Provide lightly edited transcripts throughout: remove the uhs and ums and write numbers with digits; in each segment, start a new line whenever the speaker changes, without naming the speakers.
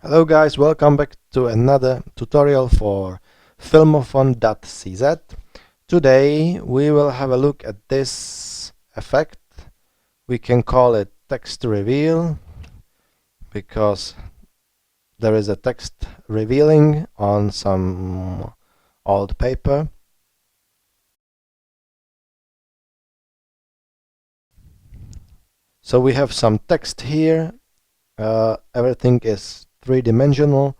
Hello guys, welcome back to another tutorial for filmophone.cz. Today we will have a look at this effect. We can call it text reveal because there is a text revealing on some old paper. So we have some text here. Everything is three-dimensional.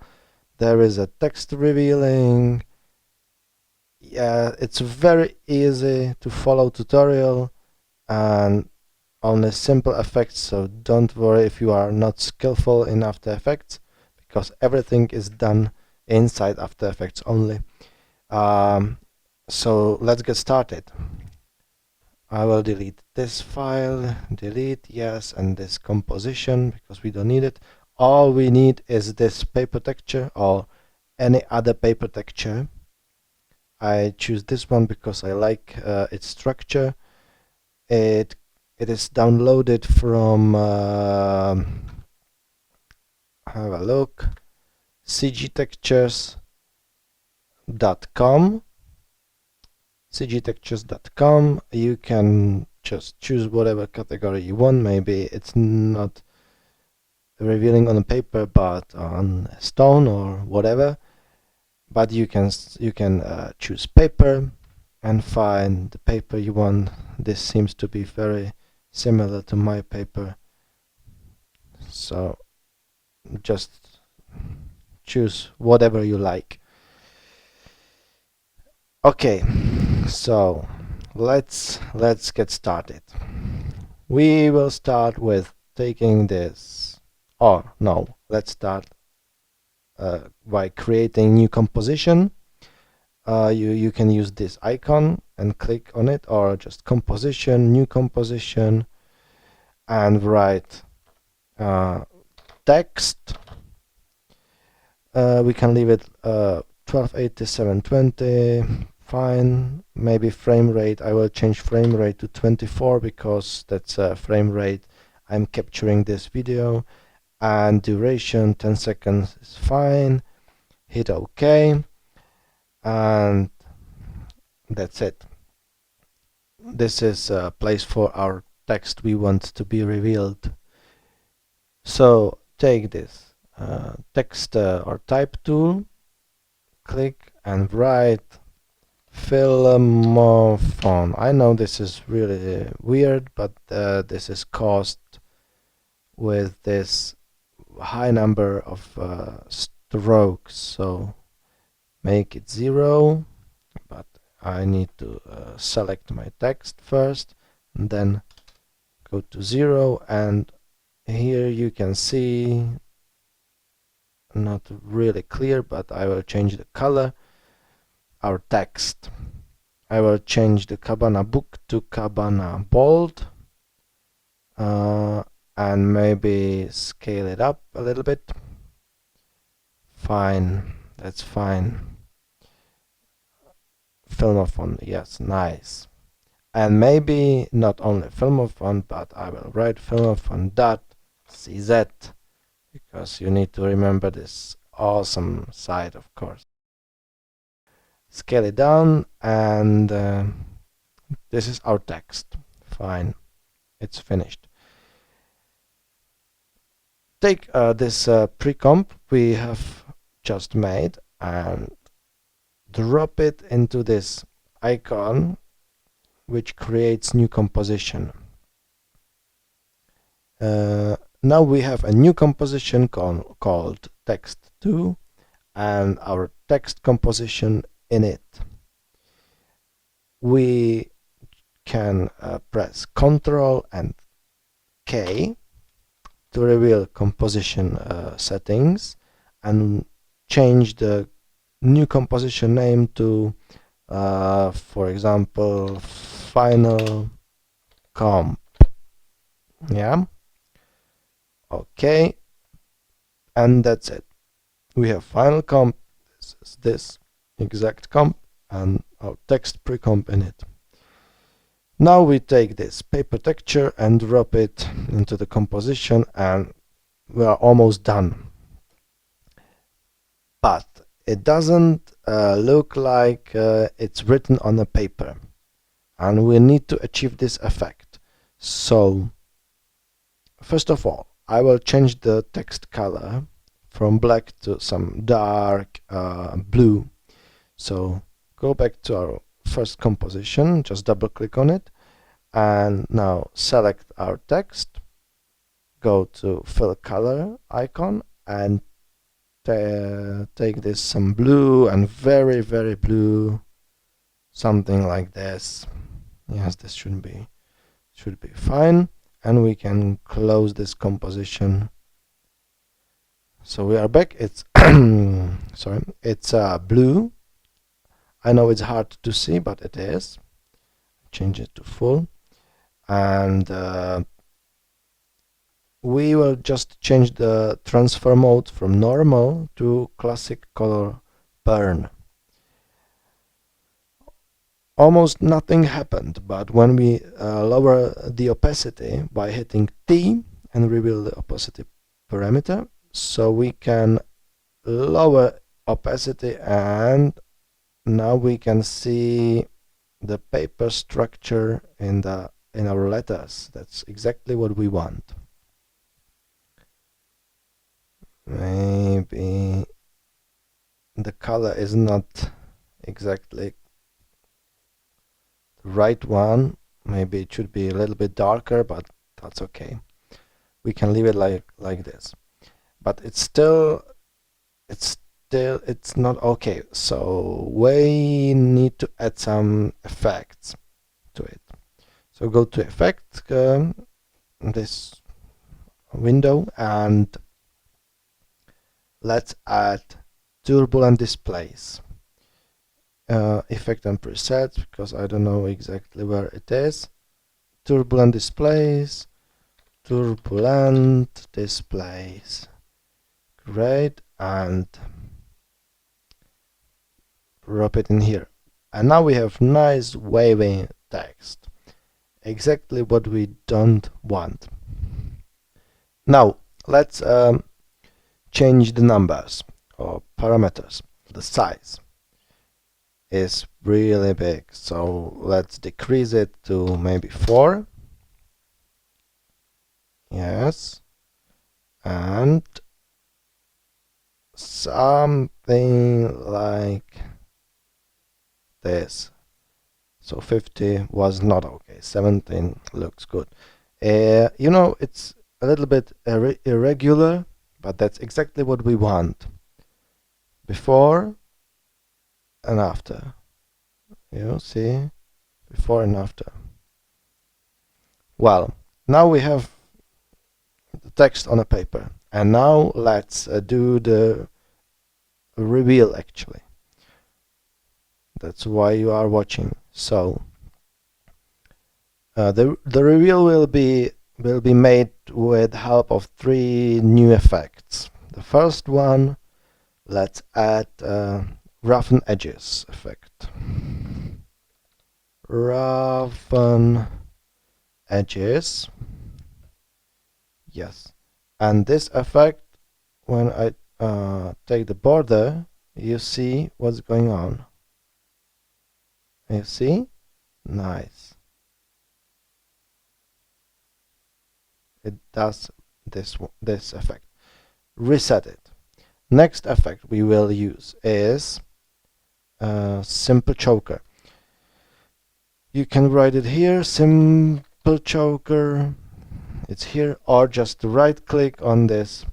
There is a text revealing. Yeah, it's very easy to follow tutorial and only simple effects, so don't worry if you are not skillful in After Effects, because everything is done inside After Effects only. So let's get started. I will delete this file, delete, yes, and this composition because we don't need it. All we need is this paper texture or any other paper texture. I choose this one because I like its structure. It is downloaded from have a look, cgtextures.com. You can just choose whatever category you want. Maybe it's not revealing on a paper but on a stone or whatever, but you can choose paper and find the paper you want. This seems to be very similar to my paper, so just choose whatever you like. Okay, so let's get started. We will start with taking this, or no, let's start by creating new composition. You can use this icon and click on it, or just composition, new composition, and write text. We can leave it 1280 720, fine. Maybe frame rate, I will change frame rate to 24 because that's a frame rate I'm capturing this video, and duration 10 seconds is fine. Hit OK, and that's it. This is a place for our text we want to be revealed. So take this text or type tool, click and write filmophone. I know this is really weird, but this is caused with this high number of strokes, so make it 0, but I need to select my text first and then go to 0, and here you can see, not really clear, but I will change the color. Our text, I will change the Cabana book to Cabana bold, and maybe scale it up a little bit. Fine, that's fine. Filmophone, yes, nice. And maybe not only filmophone, but I will write filmophone.cz because you need to remember this awesome site, of course. Scale it down, and this is our text. Fine, it's finished. Take this pre-comp we have just made and drop it into this icon which creates new composition. Now we have a new composition called text2 and our text composition in it. We can press Ctrl and K to reveal composition settings and change the new composition name to for example final comp. Yeah, okay, and that's it. We have final comp. This is this exact comp and our text pre-comp in it. Now we take this paper texture and drop it into the composition, and we are almost done. but it doesn't look like it's written on a paper, and we need to achieve this effect. So first of all, I will change the text color from black to some dark blue. So go back to our first composition, just double click on it, and now select our text, go to fill color icon, and take this some blue, and very blue, something like this. Yes, this should be fine, and we can close this composition. So we are back. It's sorry, it's blue. I know it's hard to see, but it is. Change it to full, and we will just change the transfer mode from normal to classic color burn. Almost nothing happened, but when we lower the opacity by hitting T and reveal the opacity parameter, so we can lower opacity, and now we can see the paper structure in our letters. That's exactly what we want. Maybe the color is not exactly the right one. Maybe it should be a little bit darker, but that's okay. We can leave it like this. But it's not okay. So we need to add some effects to it. So go to effect, this window, and let's add Turbulent Displace. Effect and presets, because I don't know exactly where it is. Turbulent Displace, Turbulent Displace. Great, and drop it in here. And now we have nice wavy text. Exactly what we don't want. Now let's change the numbers or parameters. The size is really big, so let's decrease it to maybe 4. Yes, and something like this. So 50 was not okay. 17 looks good. You know, it's a little bit irregular, but that's exactly what we want. Before and after. You see? Before and after. Well, now we have the text on a paper. And now let's do the reveal, actually. That's why you are watching. So the reveal will be made with help of 3 new effects. The first one, let's add roughen edges effect. Roughen edges. Yes, and this effect, when I take the border, you see what's going on. You see? Nice. It does this effect. Reset it. Next effect we will use is simple choker. You can write it here, simple choker. It's here, or just right click on this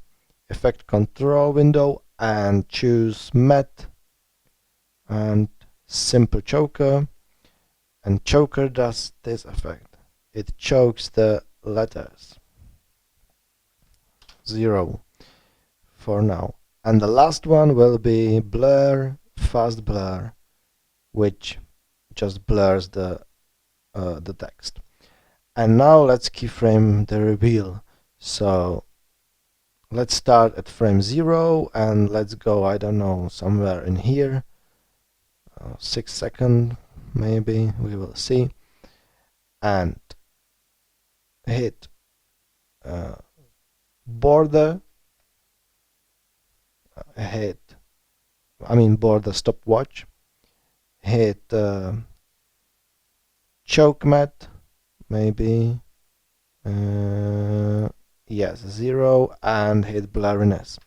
effect control window and choose matte and simple choker, and choker does this effect. It chokes the letters. 0 for now. And the last one will be blur, fast blur, which just blurs the text. And now let's keyframe the reveal. So let's start at frame 0 and let's go, I don't know, somewhere in here. 6 seconds maybe, we will see. And hit border, hit border stopwatch, hit choke mat, maybe, yes, 0, and hit blurriness.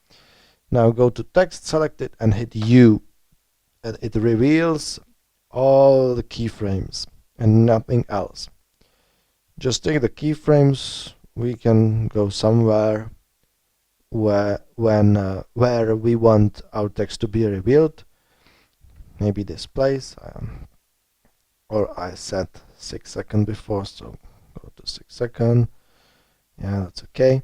Now go to text, select it, and hit U, and it reveals all the keyframes and nothing else. Just take the keyframes. We can go somewhere where we want our text to be revealed. Maybe Displace, or I set 6 seconds before, so go to 6 seconds. Yeah, that's okay.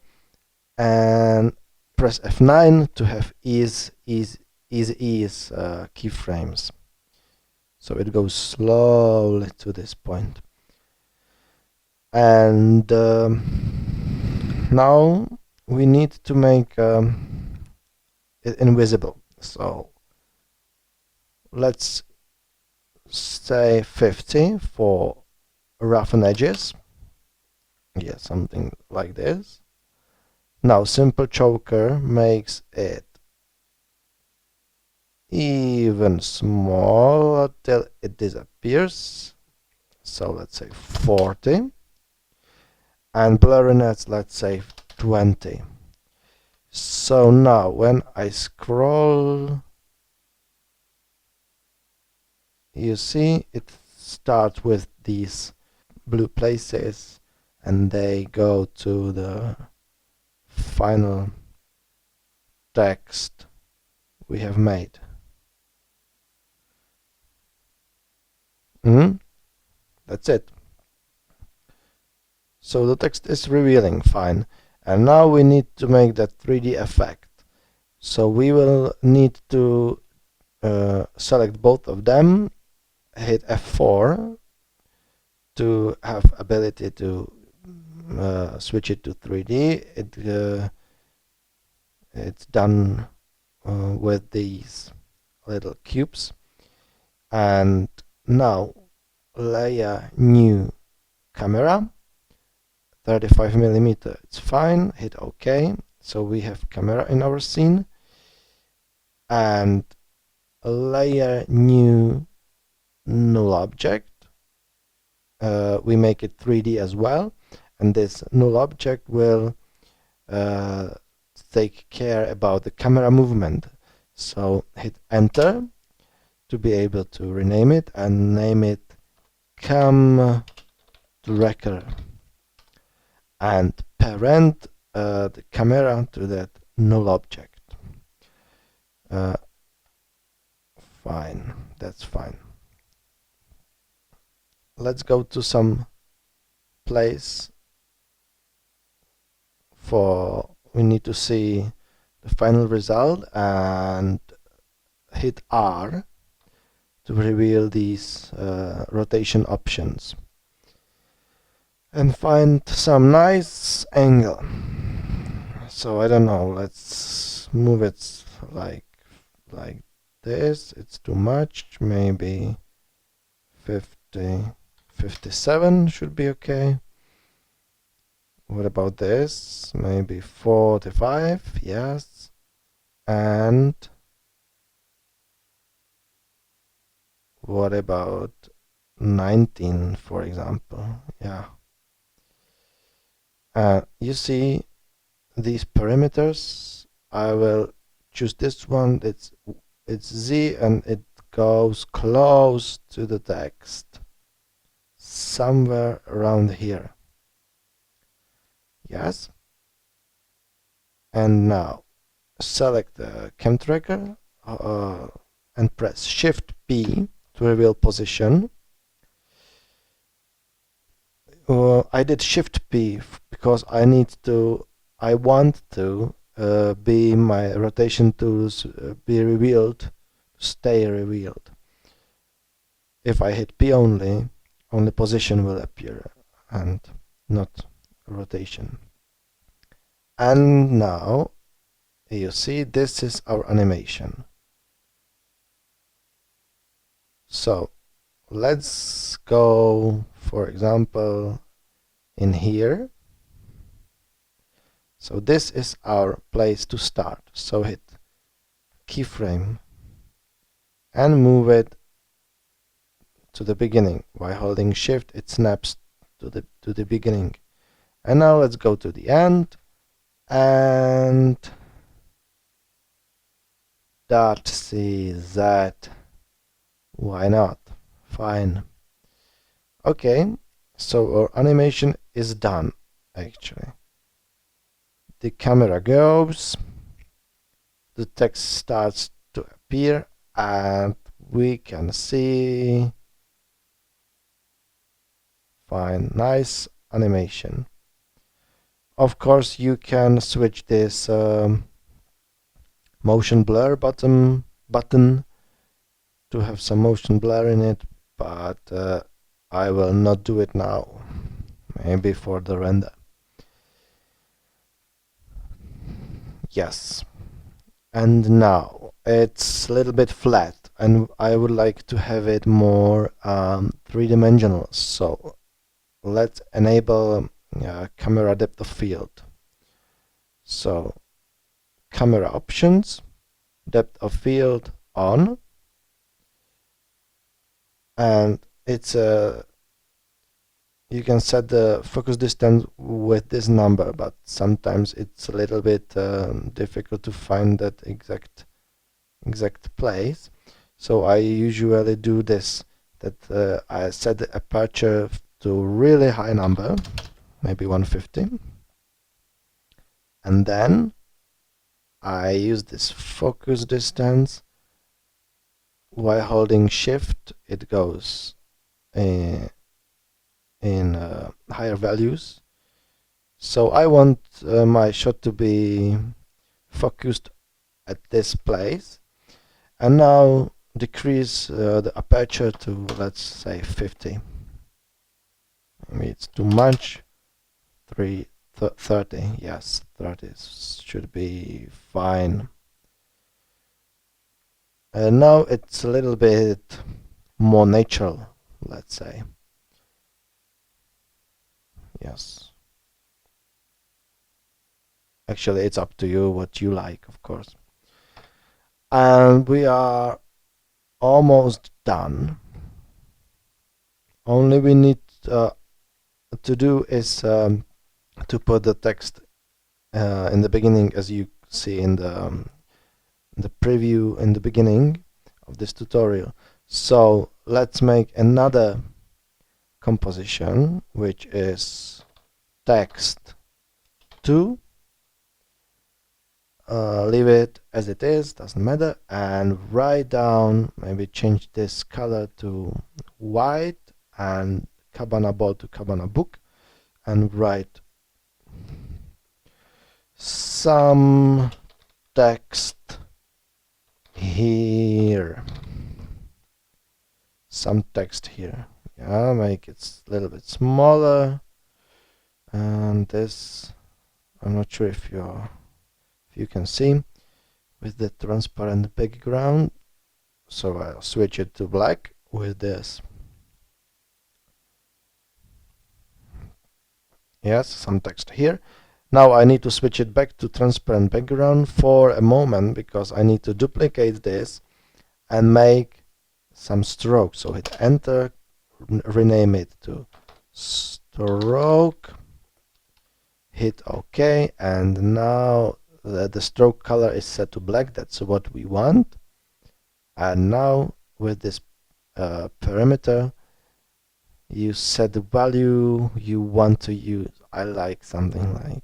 And press F9 to have ease keyframes. So it goes slowly to this point. And now we need to make it invisible. So let's say 50 for roughen edges. Yeah, something like this. Now simple choker makes it even smaller till it disappears. So let's say 40. And blurriness, let's say 20. So now when I scroll, you see it starts with these blue places and they go to the final text we have made. That's it. So the text is revealing fine. And now we need to make that 3D effect. So we will need to select both of them, hit F4 to have ability to switch it to 3D. It's done with these little cubes. And now layer new camera, 35mm, it's fine, hit OK. So we have camera in our scene. And layer new null object, we make it 3D as well, and this null object will take care about the camera movement. So hit enter to be able to rename it and name it cam tracker and parent the camera to that null object. Fine, that's fine. Let's go to some place we need to see the final result and hit R to reveal these rotation options and find some nice angle. So I don't know, let's move it like this. It's too much. Maybe 50, 57 should be okay. What about this? Maybe 45, yes. And what about 19, for example? Yeah. You see these parameters. I will choose this one. It's Z and it goes close to the text, somewhere around here. Yes. And now select the cam tracker and press Shift P to reveal position. I did Shift P because I want to be my rotation tools be revealed, stay revealed. If I hit P only position will appear and not rotation. And now you see this is our animation. So let's go, for example, in here. So this is our place to start. So hit keyframe and move it to the beginning. While holding shift, it snaps to the beginning. And now let's go to the end, and dot CZ. Why not? Fine. Okay, so our animation is done, actually. The camera goes, the text starts to appear, and we can see. Fine, nice animation. Of course, you can switch this motion blur button to have some motion blur in it, but I will not do it now. Maybe for the render. Yes. And now it's a little bit flat, and I would like to have it more three-dimensional. So let's enable camera depth of field. So camera options, depth of field on, and it's you can set the focus distance with this number, but sometimes it's a little bit difficult to find that exact place. So I usually do this, that I set the aperture to really high number, maybe 150, and then I use this focus distance. While holding shift, it goes in higher values. So I want my shot to be focused at this place, and now decrease the aperture to, let's say, 50. Maybe it's too much. 30. Yes, 30 should be fine. And now it's a little bit more natural, let's say. Yes. Actually, it's up to you what you like, of course. And we are almost done. Only we need to do is to put the text in the beginning, as you see in the preview in the beginning of this tutorial. So let's make another composition, which is text 2. Leave it as it is, doesn't matter, and write down, maybe change this color to white and Cabana Ball to Cabana Book, and write some text here. Some text here. Yeah, make it a little bit smaller. And this, I'm not sure if you can see with the transparent background. So I'll switch it to black with this. Yes, some text here. Now I need to switch it back to transparent background for a moment, because I need to duplicate this and make some strokes. So hit enter, rename it to stroke, hit OK, and now the stroke color is set to black. That's what we want. And now with this parameter, you set the value you want to use. I like something like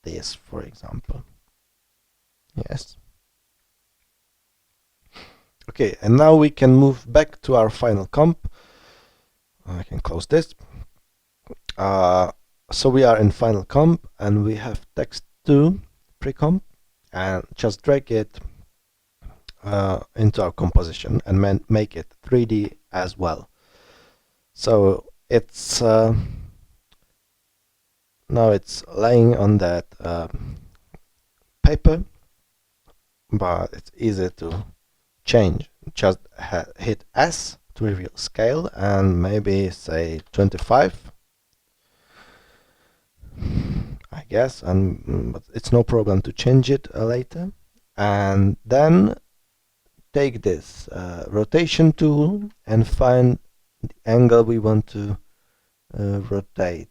this, for example. Yes. Okay, and now we can move back to our final comp. I can close this. So we are in final comp, and we have text 2 pre-comp, and just drag it into our composition and make it 3D as well. So it's now it's laying on that paper, but it's easy to change. Just hit S to reveal scale, and maybe say 25, I guess, but it's no problem to change it later. And then take this rotation tool and find the angle we want to rotate.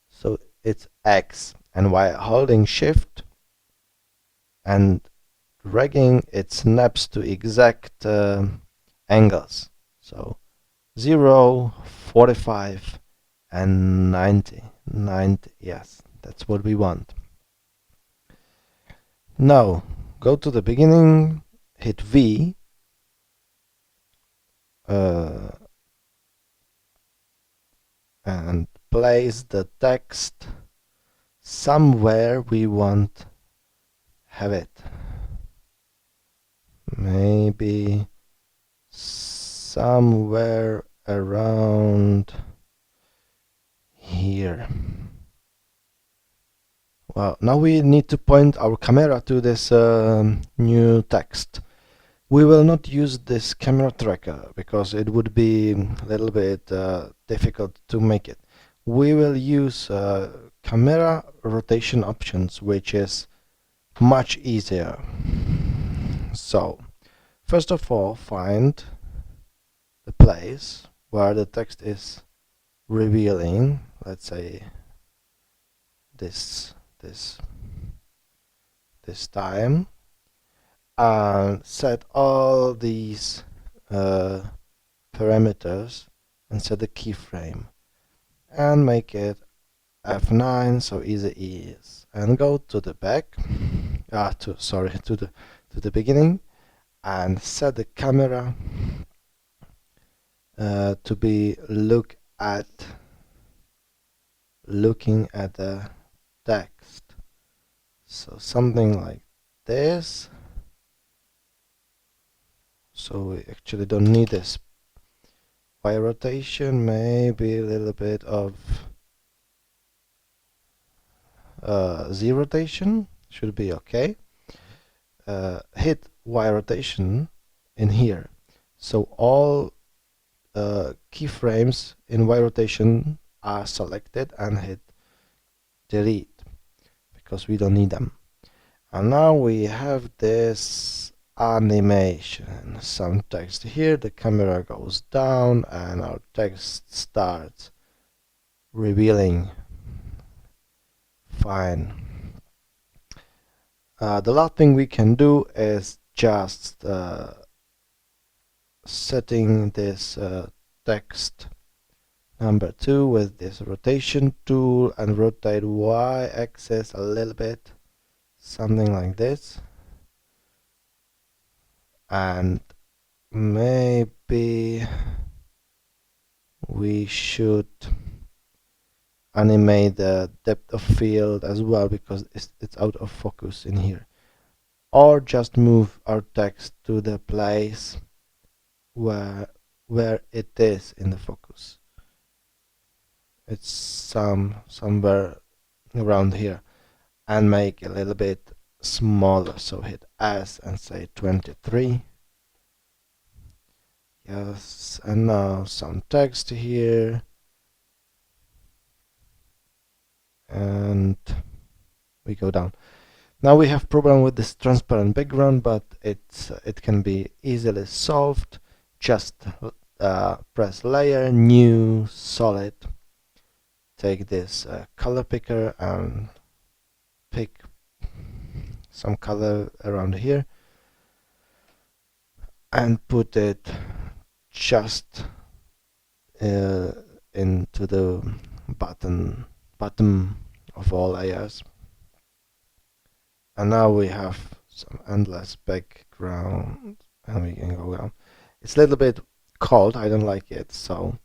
So it's X, and while holding shift and dragging, it snaps to exact angles. So 0, 45 and 90. Yes, that's what we want. Now go to the beginning, hit V, and place the text somewhere we want have it. Maybe somewhere around here. Well, now we need to point our camera to this new text. We will not use this camera tracker because it would be a little bit difficult to make it. We will use camera rotation options, which is much easier. So, first of all, find the place where the text is revealing. Let's say this time, and set all these parameters and set the keyframe and make it F9, so easy ease, and go to the back, to the beginning, and set the camera to be looking at the text. So something like this. So we actually don't need this Y rotation, maybe a little bit of Z rotation should be okay. Hit Y rotation in here. So all keyframes in Y rotation are selected, and hit delete because we don't need them. And now we have this animation, some text here, the camera goes down and our text starts revealing. Fine. The last thing we can do is just setting this text number 2 with this rotation tool and rotate Y-axis a little bit, something like this. And maybe we should animate the depth of field as well, because it's out of focus in here. Or just move our text to the place where it is in the focus. It's somewhere around here, and make a little bit smaller. So hit S and say 23. Yes, and now some text here, and we go down. Now we have problem with this transparent background, but it can be easily solved. Just press layer, new, solid. Take this color picker and pick some color around here and put it just into the bottom of all layers. And now we have some endless background, and we can go down. It's a little bit cold, I don't like it, so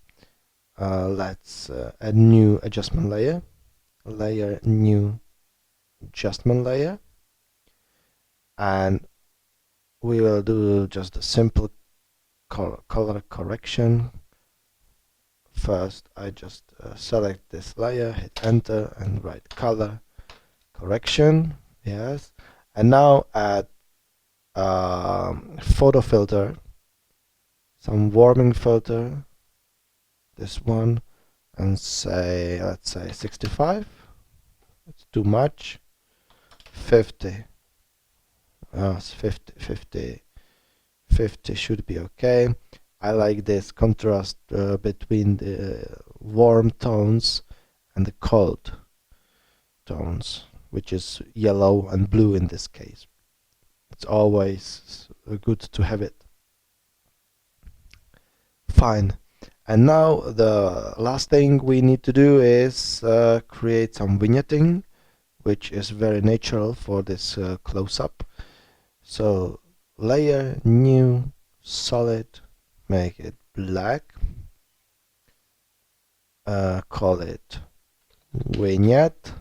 let's add new adjustment layer, new adjustment layer, and we will do just a simple color correction. First, I just select this layer, hit enter, and write color correction. Yes, and now add photo filter, some warming filter, this one, and say, let's say 65. It's too much. 50. It's 50 50 should be okay. I like this contrast between the warm tones and the cold tones, which is yellow and blue in this case. It's always good to have it. Fine. And now the last thing we need to do is create some vignetting, which is very natural for this close-up. So layer, new, solid, make it black, call it vignette,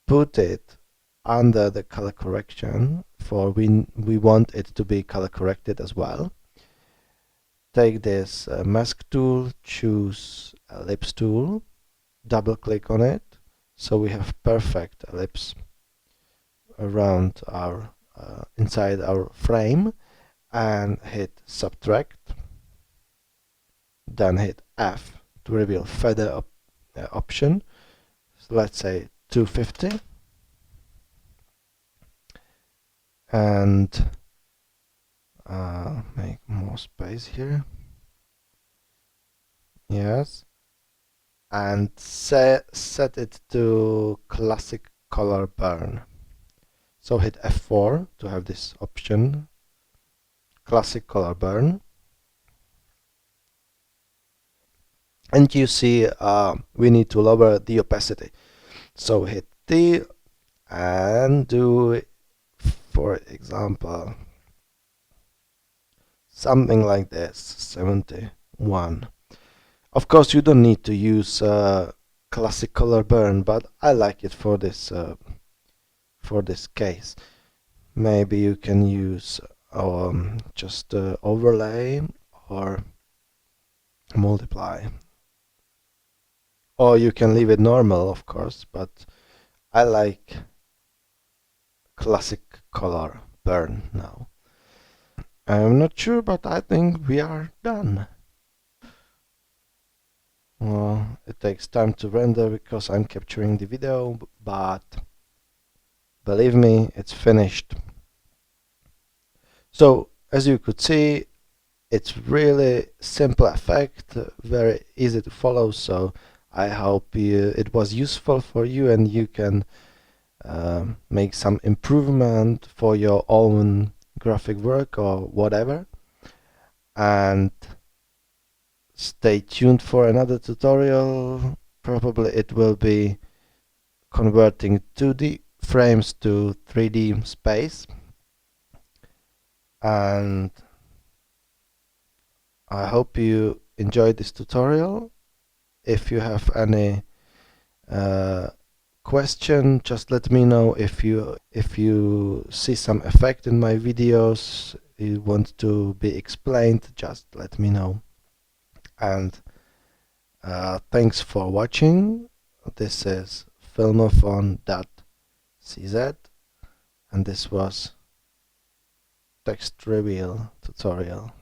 put it under the color correction, for we want it to be color corrected as well. Take this mask tool, choose ellipse tool, double click on it, so we have perfect ellipse around our inside our frame, and hit subtract, then hit F to reveal feather option. So let's say 250, and make more space here. Yes, and set it to classic color burn. So hit F4 to have this option, classic color burn. And you see we need to lower the opacity. So hit T and do, for example, something like this, 71. Of course, you don't need to use classic color burn, but I like it for this case. Maybe you can use just overlay or multiply, or you can leave it normal, of course, but I like classic color burn now. I'm not sure, but I think we are done. Well, it takes time to render because I'm capturing the video, but believe me, it's finished. So, as you could see, it's really simple effect, very easy to follow, so I hope it was useful for you and you can make some improvement for your own graphic work or whatever. And stay tuned for another tutorial. Probably it will be converting 2D frames to 3D space. And I hope you enjoyed this tutorial. If you have any question, just let me know. If you see some effect in my videos you want to be explained, just let me know. And thanks for watching. This is filmophone.cz and this was text reveal tutorial.